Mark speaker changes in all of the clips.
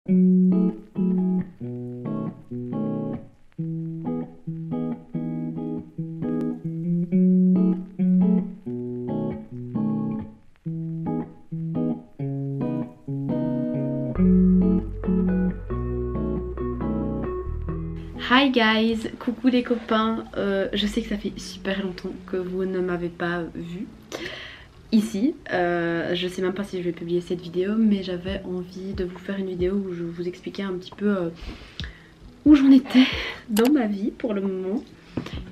Speaker 1: Hi guys, coucou les copains, je sais que ça fait super longtemps que vous ne m'avez pas vu ici, je sais même pas si je vais publier cette vidéo, mais j'avais envie de vous faire une vidéo où je vous expliquais un petit peu où j'en étais dans ma vie pour le moment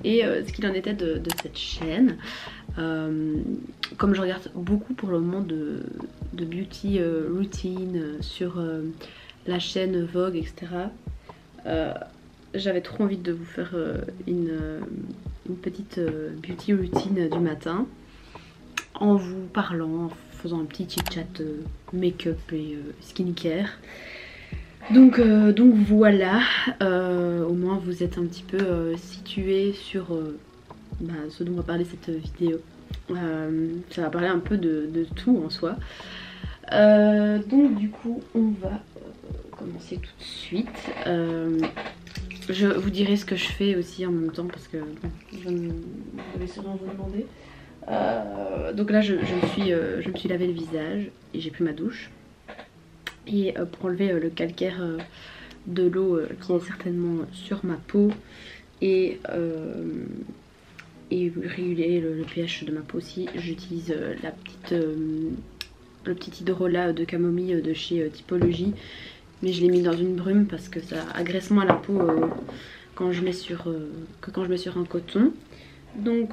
Speaker 1: et ce qu'il en était de cette chaîne. Comme je regarde beaucoup pour le moment de beauty routine sur la chaîne Vogue, etc. J'avais trop envie de vous faire une petite beauty routine du matin en vous parlant, en faisant un petit chit chat make-up et skincare. Donc voilà, au moins vous êtes un petit peu situés sur ce dont on va parler cette vidéo. Ça va parler un peu de tout en soi. Donc du coup on va commencer tout de suite. Je vous dirai ce que je fais aussi en même temps parce que vous allez sûrement vous demander. Donc là je me suis lavé le visage et j'ai pris ma douche. Et pour enlever le calcaire de l'eau qui est certainement sur ma peau et réguler le pH de ma peau aussi, j'utilise le petit hydrolat de camomille de chez Typologie. Mais je l'ai mis dans une brume parce que ça agresse moins la peau quand je mets sur un coton. Donc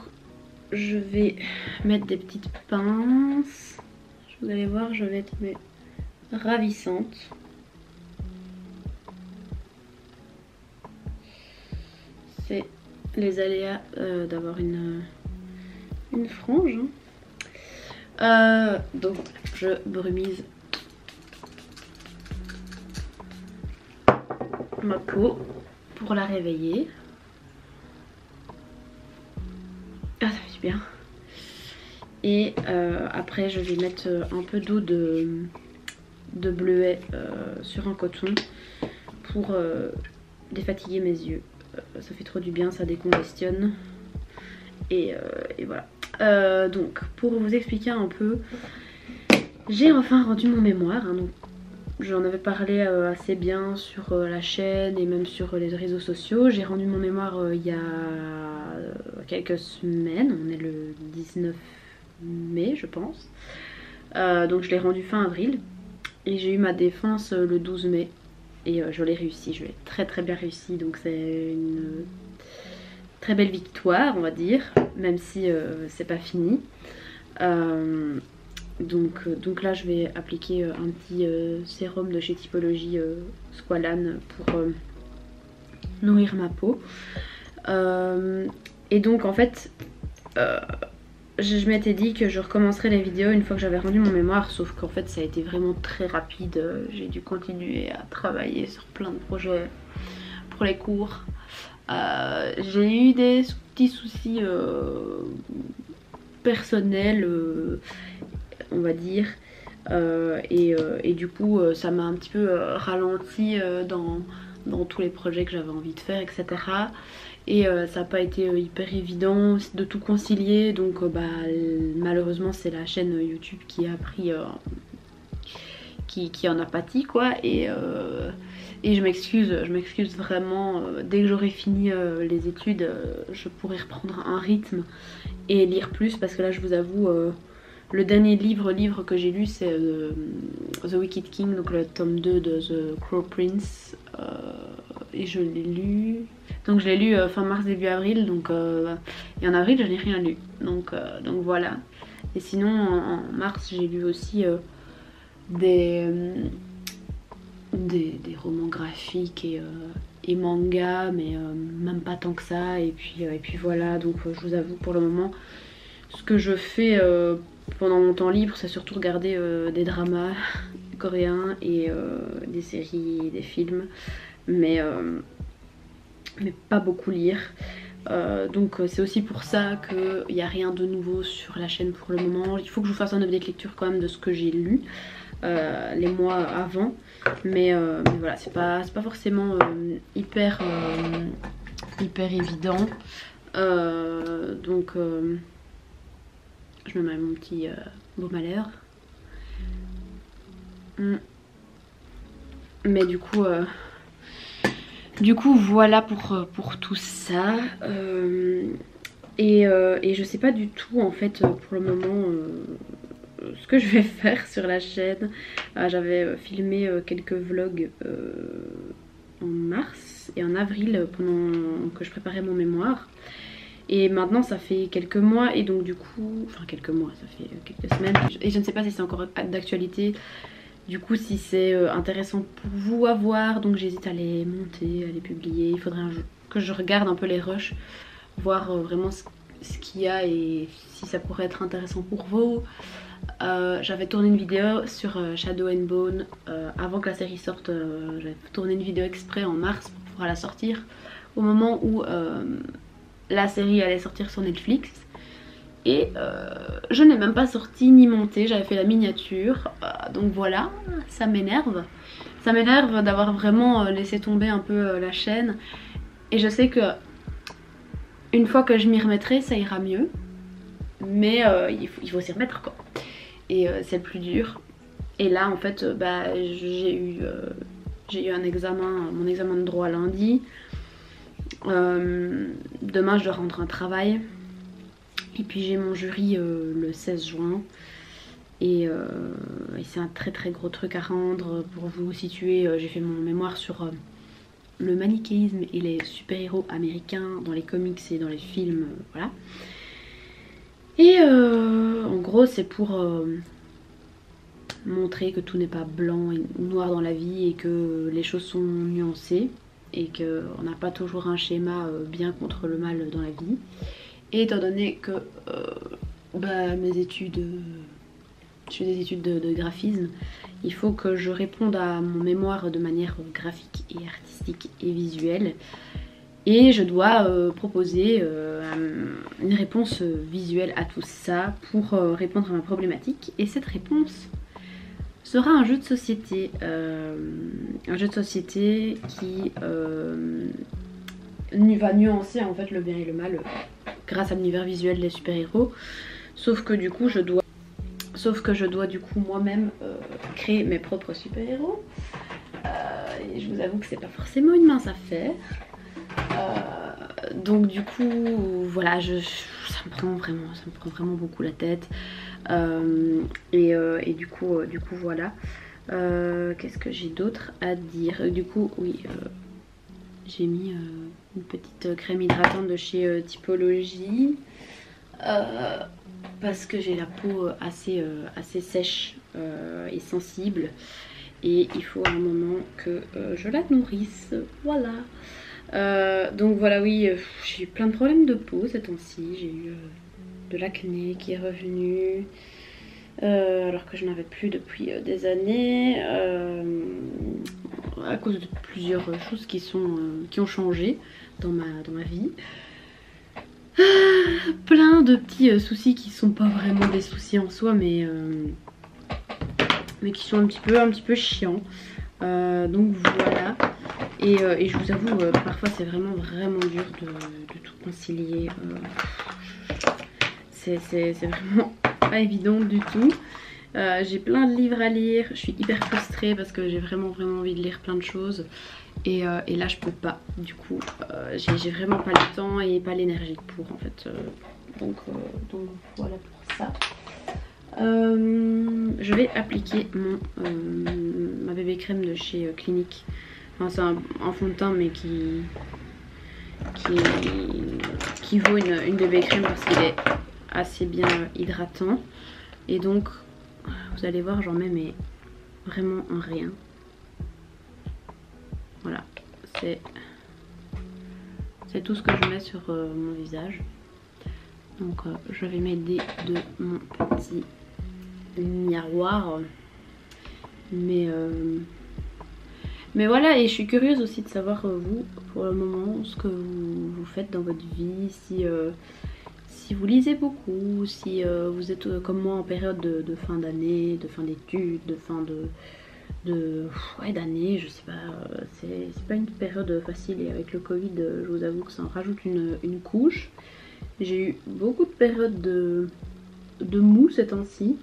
Speaker 1: je vais mettre des petites pinces. Vous allez voir, je vais être ravissante. C'est les aléas d'avoir une frange. Donc je brumise ma peau pour la réveiller. Ah, ça fait du bien. Et après je vais mettre un peu d'eau de bleuet sur un coton pour défatiguer mes yeux. Ça fait trop du bien, ça décongestionne. Et voilà. Donc pour vous expliquer un peu, j'ai enfin rendu mon mémoire. Donc j'en avais parlé assez bien sur la chaîne et même sur les réseaux sociaux. J'ai rendu mon mémoire il y a quelques semaines, on est le 19 mai je pense. Donc je l'ai rendu fin avril et j'ai eu ma défense le 12 mai et je l'ai réussi, je l'ai très bien réussi, donc c'est une très belle victoire on va dire, même si c'est pas fini. Donc là je vais appliquer un petit sérum de chez Typologie Squalane pour nourrir ma peau. Et donc en fait je m'étais dit que je recommencerais les vidéos une fois que j'avais rendu mon mémoire, sauf qu'en fait ça a été vraiment très rapide. J'ai dû continuer à travailler sur plein de projets pour les cours. J'ai eu des petits soucis personnels on va dire, et du coup ça m'a un petit peu ralenti dans tous les projets que j'avais envie de faire, etc. Et ça n'a pas été hyper évident de tout concilier, donc malheureusement c'est la chaîne YouTube qui a pris qui en a pâti quoi. Et je m'excuse vraiment, dès que j'aurai fini les études je pourrai reprendre un rythme et lire plus, parce que là je vous avoue le dernier livre que j'ai lu c'est The Wicked King, donc le tome 2 de The Crow Prince, et je l'ai lu, donc je l'ai lu fin mars début avril, donc et en avril je n'ai rien lu, donc voilà. Et sinon en mars j'ai lu aussi des romans graphiques et mangas, mais même pas tant que ça, et puis voilà. Donc je vous avoue pour le moment ce que je fais pendant mon temps libre c'est surtout regarder des dramas coréens et des séries et des films, mais pas beaucoup lire. Donc c'est aussi pour ça qu'il n'y a rien de nouveau sur la chaîne pour le moment. Il faut que je vous fasse un update lecture quand même de ce que j'ai lu. les mois avant. Mais voilà, c'est pas forcément hyper évident. Donc je me mets mon petit baume à lèvres. Mais du coup voilà pour tout ça. Et je sais pas du tout en fait pour le moment ce que je vais faire sur la chaîne. J'avais filmé quelques vlogs en mars et en avril pendant que je préparais mon mémoire. Et maintenant ça fait quelques mois et donc du coup, enfin quelques mois, ça fait quelques semaines. Et je ne sais pas si c'est encore d'actualité. Du coup si c'est intéressant pour vous à voir, donc j'hésite à les monter, à les publier. Il faudrait que je regarde un peu les rushs, voir vraiment ce qu'il y a et si ça pourrait être intéressant pour vous. J'avais tourné une vidéo sur Shadow and Bone avant que la série sorte. J'avais tourné une vidéo exprès en mars pour pouvoir la sortir au moment où la série allait sortir sur Netflix. Et je n'ai même pas sorti ni monté, j'avais fait la miniature. Donc voilà, ça m'énerve. Ça m'énerve d'avoir vraiment laissé tomber un peu la chaîne. Et je sais que une fois que je m'y remettrai, ça ira mieux. Mais il faut s'y remettre quoi. Et c'est le plus dur. Et là en fait j'ai eu un examen, mon examen de droit lundi. Demain je dois rendre un travail. Et puis j'ai mon jury le 16 juin. Et c'est un très gros truc à rendre. Pour vous situer, j'ai fait mon mémoire sur le manichéisme et les super-héros américains dans les comics et dans les films, voilà. Et en gros c'est pour montrer que tout n'est pas blanc ou noir dans la vie et que les choses sont nuancées et qu'on n'a pas toujours un schéma bien contre le mal dans la vie. Et étant donné que mes études, je fais des études de graphisme, il faut que je réponde à mon mémoire de manière graphique et artistique et visuelle. Et je dois proposer une réponse visuelle à tout ça pour répondre à ma problématique. Et cette réponse sera un jeu de société. Un jeu de société qui va nuancer en fait le bien et le mal grâce à l'univers visuel des super-héros. Sauf que du coup je dois du coup moi-même créer mes propres super-héros. Et je vous avoue que c'est pas forcément une mince affaire. Donc du coup voilà, ça me prend vraiment beaucoup la tête. Et du coup voilà. Qu'est-ce que j'ai d'autre à dire? Du coup oui, j'ai mis une petite crème hydratante de chez Typologie. Parce que j'ai la peau assez sèche et sensible. Et il faut à un moment que je la nourrisse. Voilà. Donc voilà, oui, j'ai eu plein de problèmes de peau ces temps-ci. J'ai eu de l'acné qui est revenu. Alors que je n'en avais plus depuis des années. À cause de plusieurs choses qui ont changé dans ma vie. Plein de petits soucis qui sont pas vraiment des soucis en soi, mais qui sont un petit peu chiants. Donc voilà. Et je vous avoue, parfois c'est vraiment dur de tout concilier. C'est vraiment pas évident du tout. J'ai plein de livres à lire. Je suis hyper frustrée parce que j'ai vraiment envie de lire plein de choses. Et là je peux pas. Du coup j'ai vraiment pas le temps et pas l'énergie pour en fait. Donc voilà pour ça. Je vais appliquer ma bébé crème de chez Clinique. Enfin, c'est un fond de teint mais qui vaut une bébé crème parce qu'il est assez bien hydratant. Et donc vous allez voir, j'en mets mais vraiment un rien. Voilà, c'est tout ce que je mets sur mon visage. Donc je vais m'aider de mon petit miroir. Mais voilà, et je suis curieuse aussi de savoir vous, pour le moment, ce que vous faites dans votre vie, si si vous lisez beaucoup, si vous êtes comme moi en période de fin d'année, de fin d'études, de fin ouais, d'année, je sais pas, c'est pas une période facile et avec le Covid, je vous avoue que ça en rajoute une couche. J'ai eu beaucoup de périodes de mou ces temps-ci,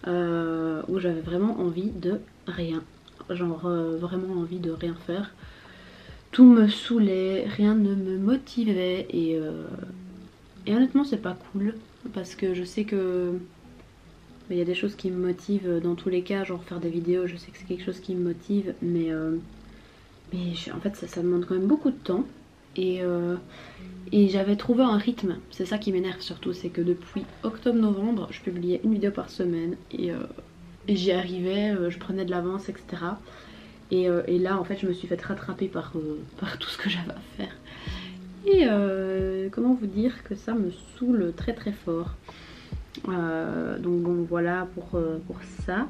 Speaker 1: où j'avais vraiment envie de rien, genre vraiment envie de rien faire. Tout me saoulait, rien ne me motivait et honnêtement c'est pas cool parce que je sais que il y a des choses qui me motivent dans tous les cas, genre faire des vidéos, je sais que c'est quelque chose qui me motive, mais en fait ça demande quand même beaucoup de temps et j'avais trouvé un rythme, c'est ça qui m'énerve surtout, c'est que depuis octobre-novembre je publiais une vidéo par semaine et j'y arrivais, je prenais de l'avance, etc. Et là en fait je me suis fait rattraper par tout ce que j'avais à faire. Et comment vous dire que ça me saoule très très fort. Donc bon voilà pour ça.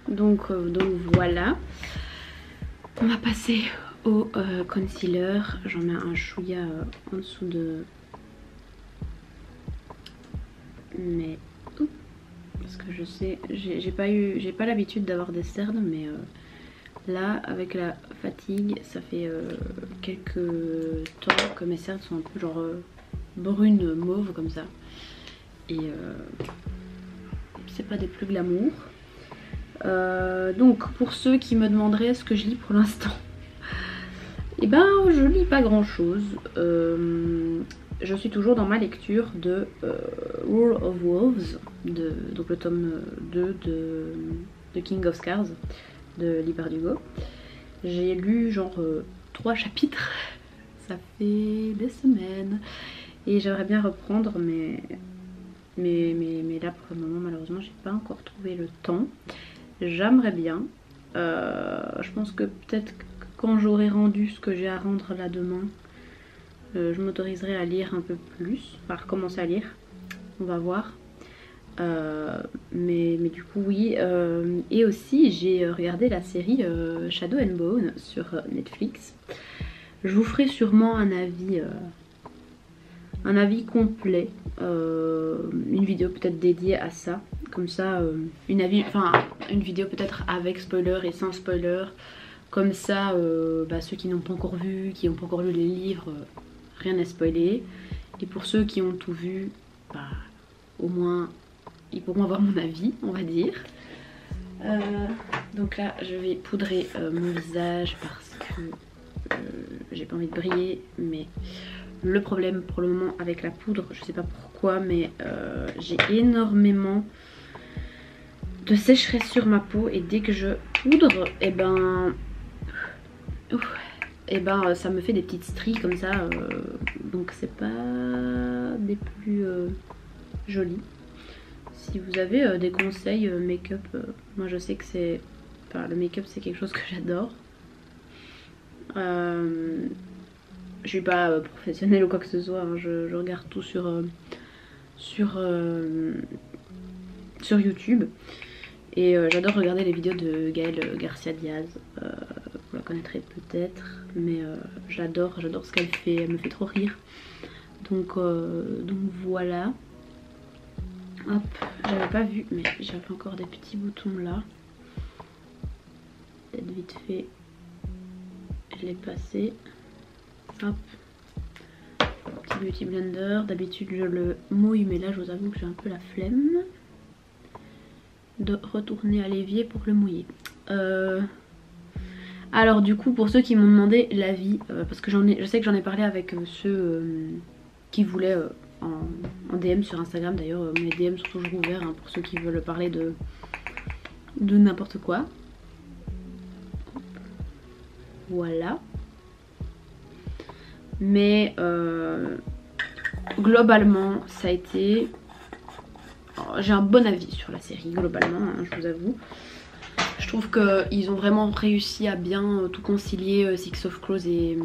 Speaker 1: Donc voilà. On va passer au concealer. J'en mets un chouïa en dessous de mais parce que je sais, j'ai pas l'habitude d'avoir des cernes, mais là avec la fatigue ça fait quelques temps que mes cernes sont un peu genre brunes mauve comme ça et c'est pas des plus glamour. Donc pour ceux qui me demanderaient ce que je lis pour l'instant, et ben je lis pas grand chose. Je suis toujours dans ma lecture de Rule of Wolves, donc le tome 2 de King of Scars de Leigh Bardugo. J'ai lu genre 3 chapitres, ça fait des semaines et j'aimerais bien reprendre mais là pour le moment malheureusement j'ai pas encore trouvé le temps. J'aimerais bien, je pense que peut-être quand j'aurai rendu ce que j'ai à rendre là demain, je m'autoriserai à lire un peu plus, enfin recommencer à lire, on va voir. Mais du coup oui, et aussi j'ai regardé la série Shadow and Bone sur Netflix. Je vous ferai sûrement un avis complet, une vidéo peut-être dédiée à ça, comme ça une vidéo peut-être avec spoiler et sans spoiler, comme ça ceux qui n'ont pas encore vu, qui n'ont pas encore lu les livres, rien n'est spoilé, et pour ceux qui ont tout vu, au moins ils pourront avoir mon avis, on va dire. Donc là je vais poudrer mon visage parce que j'ai pas envie de briller, mais le problème pour le moment avec la poudre, je sais pas pourquoi, mais j'ai énormément de sécheresse sur ma peau et dès que je poudre, et ben ça me fait des petites stries comme ça, donc c'est pas des plus jolies. Si vous avez des conseils make-up, moi je sais que c'est, le make-up c'est quelque chose que j'adore. Je suis pas professionnelle ou quoi que ce soit, hein. Je regarde tout sur YouTube et j'adore regarder les vidéos de Gaëlle Garcia Diaz. Vous la connaîtrez peut-être, mais j'adore ce qu'elle fait, elle me fait trop rire. Donc voilà. Hop, j'avais pas vu, mais j'avais encore des petits boutons là. Peut-être vite fait, je l'ai passé. Hop, petit beauty blender. D'habitude je le mouille, mais là je vous avoue que j'ai un peu la flemme de retourner à l'évier pour le mouiller. Alors du coup pour ceux qui m'ont demandé l'avis, parce que je sais que j'en ai parlé avec ceux qui voulaient en DM sur Instagram. D'ailleurs mes DM sont toujours ouverts hein, pour ceux qui veulent parler de n'importe quoi. Voilà. Mais globalement ça a été... J'ai un bon avis sur la série globalement, hein, je vous avoue. Je trouve qu'ils ont vraiment réussi à bien tout concilier, Six of Crows et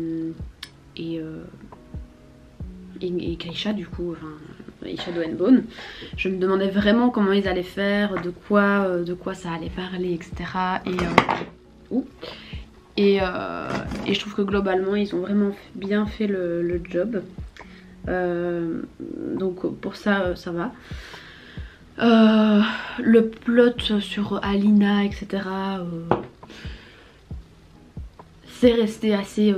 Speaker 1: Keisha du coup, et Shadow and Bone. Je me demandais vraiment comment ils allaient faire, de quoi ça allait parler, etc. Et je trouve que globalement ils ont vraiment bien fait le job. Donc pour ça, ça va. Le plot sur Alina, etc. C'est resté assez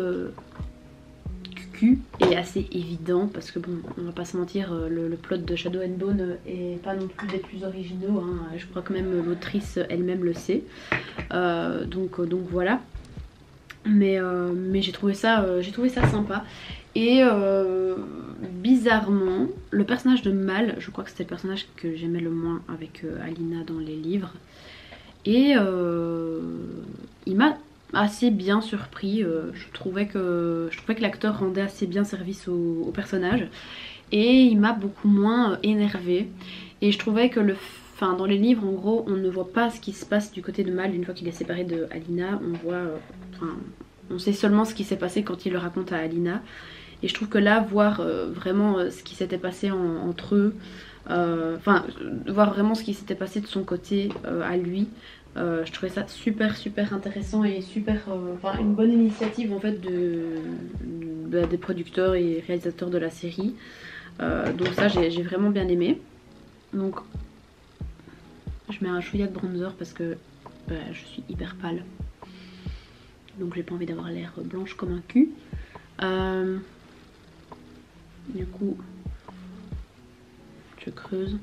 Speaker 1: cucu et assez évident parce que bon, on va pas se mentir, le plot de Shadow and Bone est pas non plus des plus originaux, hein. Je crois que même l'autrice elle-même le sait. Donc voilà. Mais j'ai trouvé ça sympa. Et bizarrement, le personnage de Mal, je crois que c'était le personnage que j'aimais le moins avec Alina dans les livres. Et il m'a assez bien surpris. Je trouvais que l'acteur rendait assez bien service au personnage. Et il m'a beaucoup moins énervé. Et je trouvais que dans les livres, en gros, on ne voit pas ce qui se passe du côté de Mal une fois qu'il est séparé de Alina. On sait seulement ce qui s'est passé quand il le raconte à Alina. Et je trouve que là, voir vraiment ce qui s'était passé entre eux, voir vraiment ce qui s'était passé de son côté à lui, je trouvais ça super intéressant et une bonne initiative en fait des producteurs et réalisateurs de la série. Donc ça, j'ai vraiment bien aimé. Donc je mets un chouïa de bronzer parce que je suis hyper pâle. Donc j'ai pas envie d'avoir l'air blanche comme un cul. Du coup, je creuse.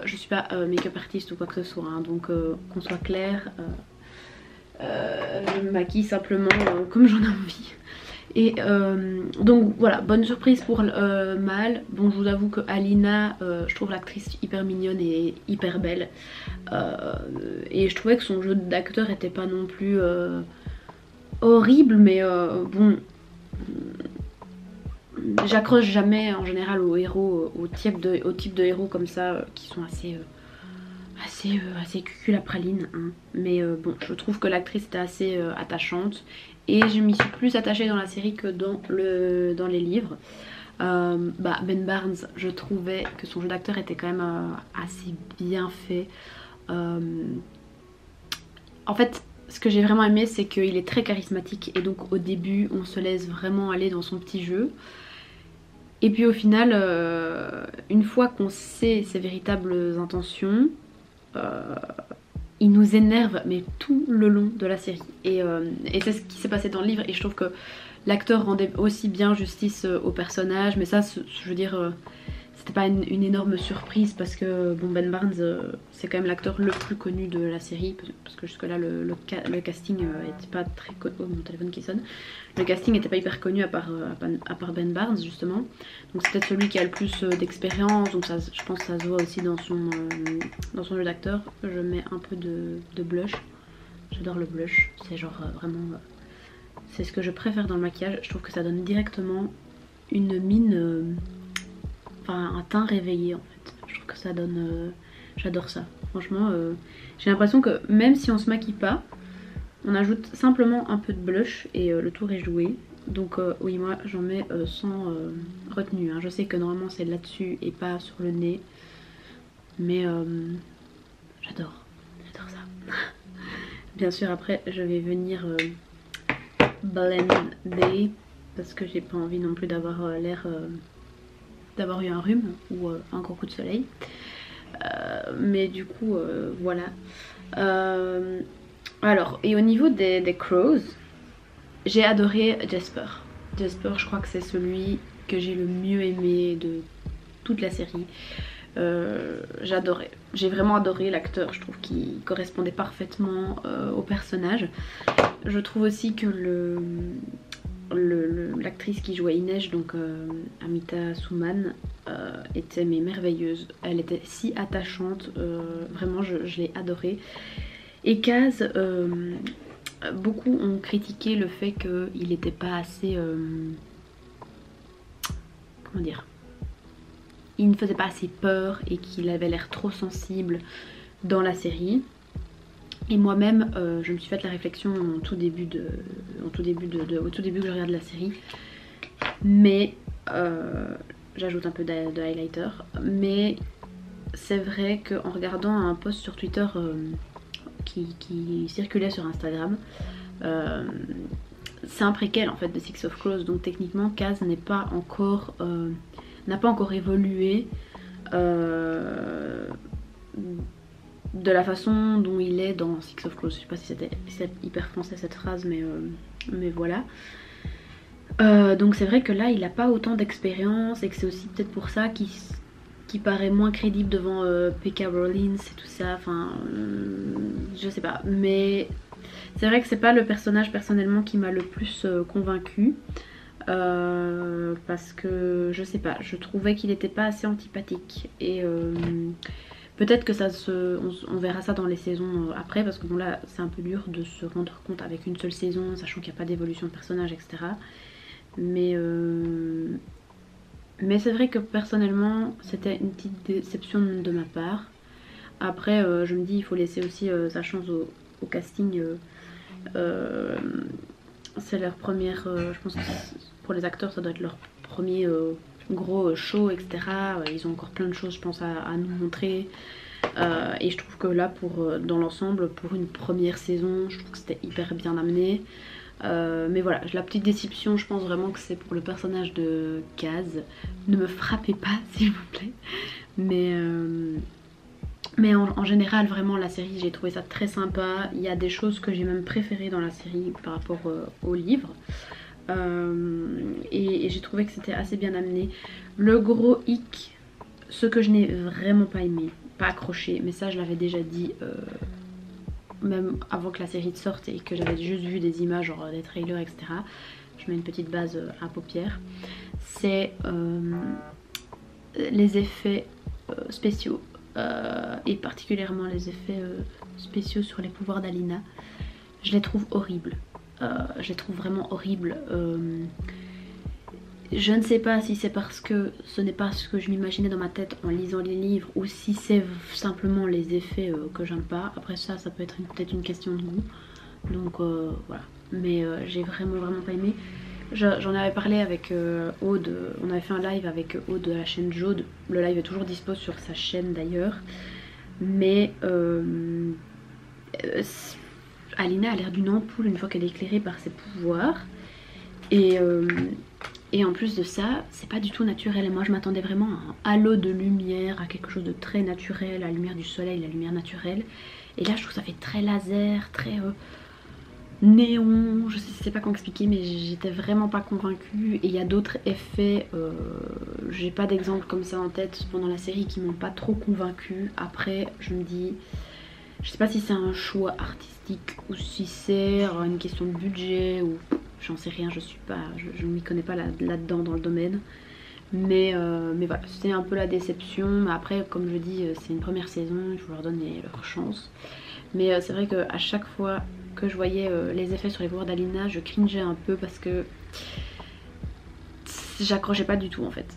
Speaker 1: Je suis pas make-up artiste ou quoi que ce soit, hein, donc qu'on soit clair, je me maquille simplement comme j'en ai envie. Et donc voilà, bonne surprise pour Mal. Bon, je vous avoue que Alina, je trouve l'actrice hyper mignonne et hyper belle. Et je trouvais que son jeu d'acteur était pas non plus horrible, mais bon, j'accroche jamais en général aux héros, au type de héros comme ça qui sont assez cucul à praline, hein. Mais bon, je trouve que l'actrice était assez attachante et je m'y suis plus attachée dans la série que dans les livres. Ben Barnes, je trouvais que son jeu d'acteur était quand même assez bien fait. En fait, ce que j'ai vraiment aimé, c'est qu'il est très charismatique et donc au début on se laisse vraiment aller dans son petit jeu. Et puis au final, une fois qu'on sait ses véritables intentions, il nous énerve mais tout le long de la série. Et c'est ce qui s'est passé dans le livre et je trouve que l'acteur rendait aussi bien justice au personnage. Mais ça, je veux dire, c'était pas une énorme surprise parce que bon, Ben Barnes c'est quand même l'acteur le plus connu de la série, parce que jusque là le casting était pas très connu. Oh, mon téléphone qui sonne. Le casting était pas hyper connu à part Ben Barnes justement, donc c'est peut-être celui qui a le plus d'expérience, donc ça, je pense que ça se voit aussi dans son jeu d'acteur. Je mets un peu de blush, j'adore le blush, c'est genre vraiment c'est ce que je préfère dans le maquillage. Je trouve que ça donne directement une mine, un teint réveillé en fait. Je trouve que ça donne, j'adore ça. Franchement, j'ai l'impression que même si on se maquille pas, on ajoute simplement un peu de blush et le tour est joué. Donc oui, moi j'en mets sans retenue, hein. Je sais que normalement c'est là-dessus et pas sur le nez, mais j'adore ça. Bien sûr après je vais venir blender parce que j'ai pas envie non plus d'avoir l'air d'avoir eu un rhume ou un gros coup de soleil. Mais du coup voilà. Alors, et au niveau des crows, j'ai adoré Jasper. Jasper, je crois que c'est celui que j'ai le mieux aimé de toute la série. J'adorais, j'ai vraiment adoré l'acteur. Je trouve qu'il correspondait parfaitement au personnage. Je trouve aussi que l'actrice qui jouait Inej, donc Amita Suman, était merveilleuse. Elle était si attachante, vraiment je l'ai adorée. Et Kaz, beaucoup ont critiqué le fait qu'il n'était pas assez, comment dire, il ne faisait pas assez peur et qu'il avait l'air trop sensible dans la série. Et moi-même, je me suis fait la réflexion au tout début que je regarde la série. Mais j'ajoute un peu de highlighter. Mais c'est vrai qu'en regardant un post sur Twitter qui circulait sur Instagram, c'est un préquel en fait de Six of Crows, donc techniquement Kaz n'est pas encore n'a pas encore évolué de la façon dont il est dans Six of Crows. Je sais pas si c'est hyper français cette phrase, mais voilà. Donc c'est vrai que là il n'a pas autant d'expérience et que c'est aussi peut-être pour ça qu'il paraît moins crédible devant P.K. Rowling et tout ça, enfin je sais pas, mais c'est vrai que c'est pas le personnage personnellement qui m'a le plus convaincue parce que je sais pas, je trouvais qu'il était pas assez antipathique et peut-être que on verra ça dans les saisons après, parce que bon là c'est un peu dur de se rendre compte avec une seule saison, sachant qu'il n'y a pas d'évolution de personnage, etc. Mais c'est vrai que personnellement c'était une petite déception de ma part. Après je me dis il faut laisser aussi sa chance au casting. C'est leur première, je pense que pour les acteurs ça doit être leur premier gros show, etc. Ils ont encore plein de choses je pense à nous montrer. Et je trouve que là dans l'ensemble pour une première saison je trouve que c'était hyper bien amené. Mais voilà, la petite déception je pense vraiment que c'est pour le personnage de Kaz. Ne me frappez pas s'il vous plaît. Mais en général vraiment la série j'ai trouvé ça très sympa. Il y a des choses que j'ai même préférées dans la série par rapport au livre. Et j'ai trouvé que c'était assez bien amené. Le gros hic, ce que je n'ai vraiment pas aimé, pas accroché, mais ça je l'avais déjà dit même avant que la série sorte et que j'avais juste vu des images, genre des trailers, etc. Je mets une petite base à paupières. C'est les effets spéciaux et particulièrement les effets spéciaux sur les pouvoirs d'Alina. Je les trouve horribles. Je les trouve vraiment horribles. Je ne sais pas si c'est parce que ce n'est pas ce que je m'imaginais dans ma tête en lisant les livres ou si c'est simplement les effets que j'aime pas. Après ça peut être peut-être une question de goût. Donc voilà. Mais j'ai vraiment pas aimé. J'en avais parlé avec Aude, on avait fait un live avec Aude de la chaîne Jaude. Le live est toujours dispo sur sa chaîne d'ailleurs. Mais Alina a l'air d'une ampoule une fois qu'elle est éclairée par ses pouvoirs. Et en plus de ça, c'est pas du tout naturel. Et moi je m'attendais vraiment à un halo de lumière, à quelque chose de très naturel, la lumière du soleil, la lumière naturelle. Et là je trouve que ça fait très laser, très néon, je sais pas comment expliquer, mais j'étais vraiment pas convaincue. Et il y a d'autres effets, j'ai pas d'exemple comme ça en tête pendant la série qui m'ont pas trop convaincue. Après je me dis, je sais pas si c'est un choix artistique ou si c'est une question de budget ou j'en sais rien, je ne m'y connais pas là-dedans dans le domaine. Mais voilà, c'était un peu la déception. Mais après, comme je dis, c'est une première saison, il faut leur donner leur chance. Mais c'est vrai qu'à chaque fois que je voyais les effets sur les pouvoirs d'Alina, je cringeais un peu parce que j'accrochais pas du tout en fait.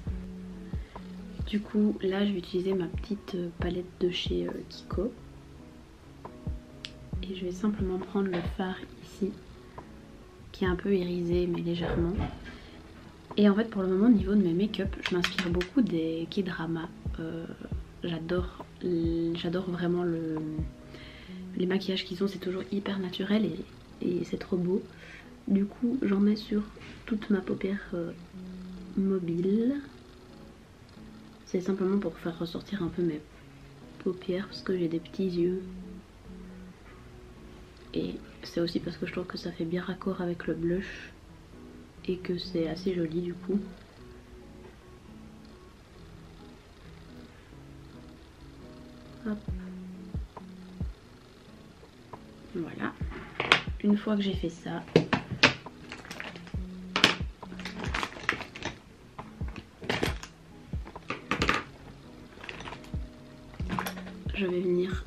Speaker 1: Du coup, là je vais utiliser ma petite palette de chez Kiko. Et je vais simplement prendre le fard ici, qui est un peu irisé mais légèrement. Et en fait pour le moment au niveau de mes make-up je m'inspire beaucoup des K-drama. J'adore vraiment les maquillages qu'ils ont, c'est toujours hyper naturel et c'est trop beau. Du coup j'en mets sur toute ma paupière mobile. C'est simplement pour faire ressortir un peu mes paupières parce que j'ai des petits yeux. Et c'est aussi parce que je trouve que ça fait bien raccord avec le blush et que c'est assez joli du coup. Hop. Voilà. Une fois que j'ai fait ça, je vais venir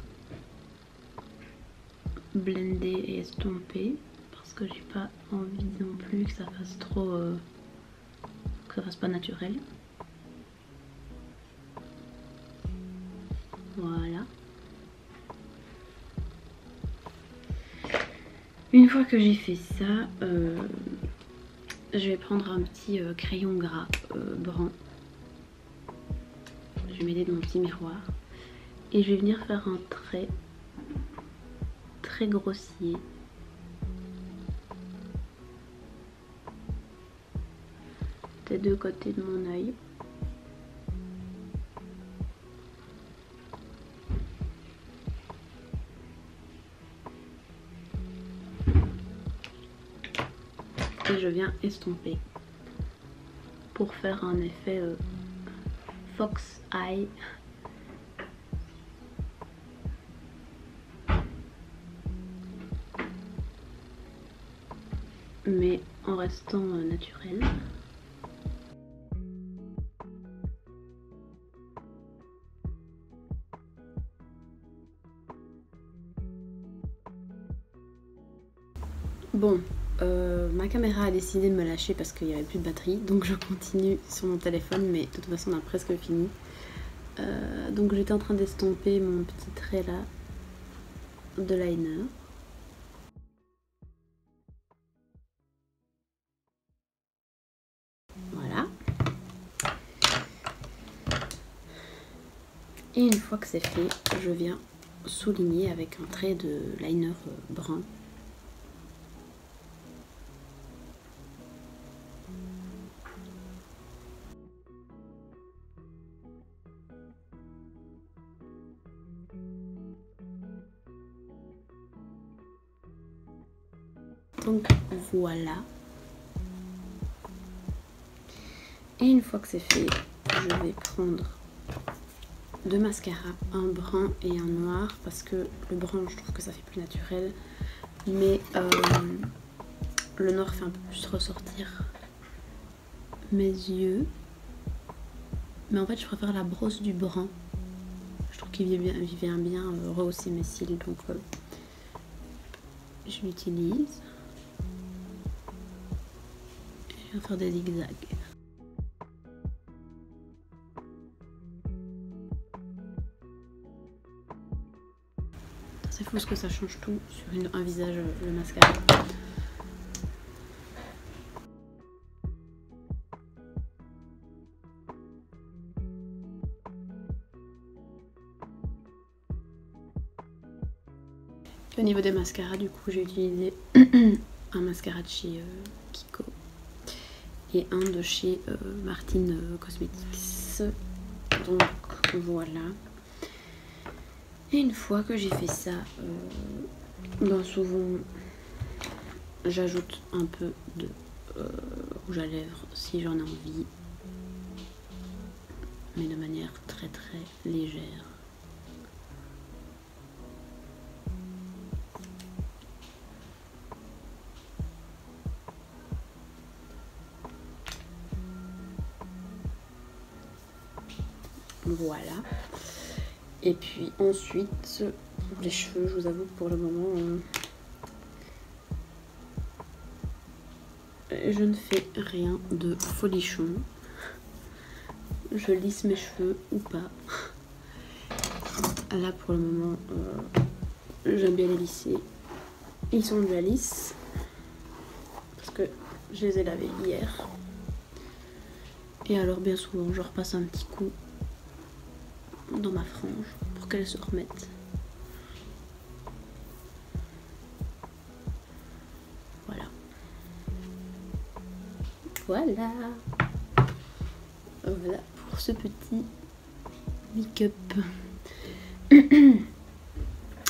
Speaker 1: blender et estomper parce que j'ai pas envie non plus que ça fasse trop que ça fasse pas naturel. Voilà. Une fois que j'ai fait ça, je vais prendre un petit crayon gras brun. Je vais m'aider de mon petit miroir et je vais venir faire un trait très grossier des deux côtés de mon œil. Et je viens estomper pour faire un effet fox eye. Mais en restant naturel. Bon, ma caméra a décidé de me lâcher parce qu'il n'y avait plus de batterie, donc je continue sur mon téléphone, mais de toute façon on a presque fini. Donc j'étais en train d'estomper mon petit trait là de liner. Voilà. Et une fois que c'est fait, je viens souligner avec un trait de liner brun. Donc voilà. Et une fois que c'est fait, je vais prendre deux mascaras, un brun et un noir, parce que le brun je trouve que ça fait plus naturel, mais le noir fait un peu plus ressortir mes yeux. Mais en fait je préfère la brosse du brun, je trouve qu'il vient bien rehausser mes cils, donc je l'utilise. Je vais faire des zigzags. C'est fou ce que ça change tout sur un visage, le mascara. Au niveau des mascaras, du coup, j'ai utilisé un mascara de chez Kiko et un de chez Martine Cosmetics. Donc voilà. Et une fois que j'ai fait ça, ben souvent j'ajoute un peu de rouge à lèvres si j'en ai envie, mais de manière très très légère. Voilà. Et puis ensuite, les cheveux, je vous avoue que pour le moment, je ne fais rien de folichon. Je lisse mes cheveux ou pas. Là pour le moment, j'aime bien les lisser. Ils sont déjà lisses parce que je les ai lavés hier. Et alors bien souvent, je repasse un petit coup dans ma frange pour qu'elle se remette. Voilà. Voilà. Voilà pour ce petit make-up.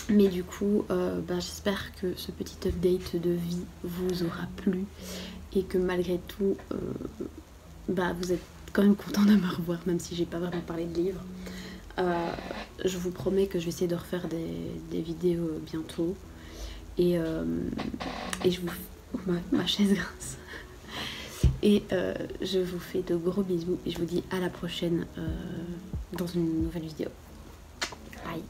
Speaker 1: Mais du coup, j'espère que ce petit update de vie vous aura plu et que malgré tout, vous êtes quand même content de me revoir, même si j'ai pas vraiment parlé de livres. Je vous promets que je vais essayer de refaire des vidéos bientôt. Et je vous... ma chaise grince. Et je vous fais de gros bisous et je vous dis à la prochaine dans une nouvelle vidéo. Bye.